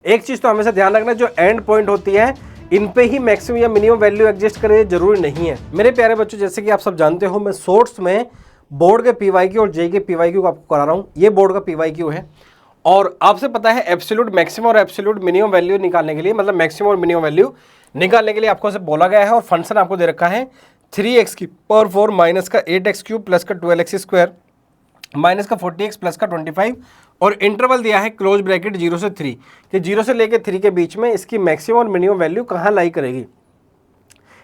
एक चीज तो हमेशा ध्यान रखना, जो एंड पॉइंट होती है इन पे ही मैक्सिमम या मिनिमम वैल्यू एडजस्ट करे जरूरी नहीं है। मेरे प्यारे बच्चों, जैसे कि आप सब जानते हो, मैं शॉर्ट्स में बोर्ड के पीवाईक्यू और जेई के पीवाईक्यू को आपको करा रहा हूं। ये बोर्ड का पीवाईक्यू है और आपसे पता है एब्सोल्यूट मैक्सिमम और एब्सोल्यूट मिनिमम वैल्यू निकालने के लिए, मतलब मैक्सिमम और मिनिमम वैल्यू निकालने के लिए आपको बोला गया है और फंक्शन आपको दे रखा है 3x की पावर 4 माइनस का 8x क्यूब प्लस का 12x स्क्वायर माइनस का 40x प्लस का 25 और इंटरवल दिया है क्लोज ब्रैकेट 0 से 3 कि 0 से लेकर 3 के बीच में इसकी मैक्सिमम और मिनिमम वैल्यू कहाँ लाई करेगी।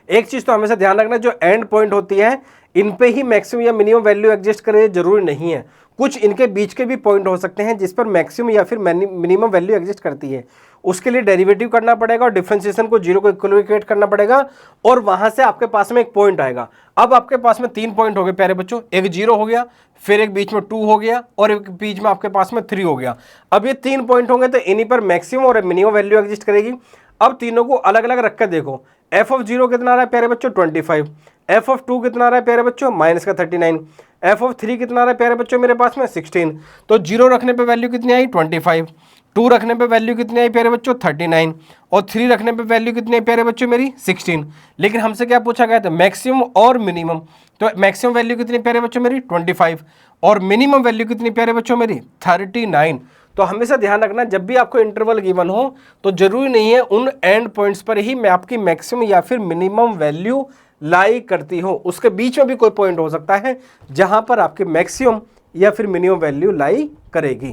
एक चीज तो हमेशा ध्यान रखना, जो एंड पॉइंट होती है इन पे ही मैक्सिमम या मिनिमम वैल्यू एडजस्ट करे जरूरी नहीं है। कुछ इनके बीच के भी पॉइंट हो सकते हैं जिस पर मैक्सिमम या फिर मिनिमम वैल्यू एग्जिस्ट करती है। उसके लिए डेरिवेटिव करना पड़ेगा और डिफरेंशिएशन को जीरो को इक्वलिब्रेट करना पड़ेगा और वहां से आपके पास में एक पॉइंट आएगा। अब आपके पास में 3 पॉइंट हो गए प्यारे बच्चों, एक 0 हो गया, फिर एक बीच में 2 हो गया और एक बीच में आपके पास में 3 हो गया। अब ये 3 पॉइंट होंगे तो इन्हीं पर मैक्सिमम और मिनिमम वैल्यू एग्जिस्ट करेगी। अब तीनों को अलग अलग रख कर देखो, एफ ऑफ 0 कितना आ रहा है प्यारे बच्चों 25, एफ ऑफ 2 कितना आ रहा है प्यारे बच्चों माइनस का 39, एफ ऑफ 3 कितना आ रहा है प्यारे बच्चों मेरे पास में 16। तो 0 रखने पे वैल्यू कितनी आई 25, 2 रखने पे वैल्यू कितनी आई प्यारे बच्चों 39 और 3 रखने पे वैल्यू कितनी आई प्यारे बच्चों मेरी 16। लेकिन हमसे क्या पूछा गया था, मैक्सिमम और मिनिमम। तो मैक्सिमम वैल्यू कितनी प्यारे बच्चों मेरी 25 और मिनिमम वैल्यू कितनी प्यारे बच्चों मेरी 39। तो हमेशा ध्यान रखना, जब भी आपको इंटरवल गिवन हो तो जरूरी नहीं है उन एंड पॉइंट्स पर ही मैं आपकी मैक्सिमम या फिर मिनिमम वैल्यू लाई करती हो। उसके बीच में भी कोई पॉइंट हो सकता है जहां पर आपकी मैक्सिमम या फिर मिनिमम वैल्यू लाई करेगी।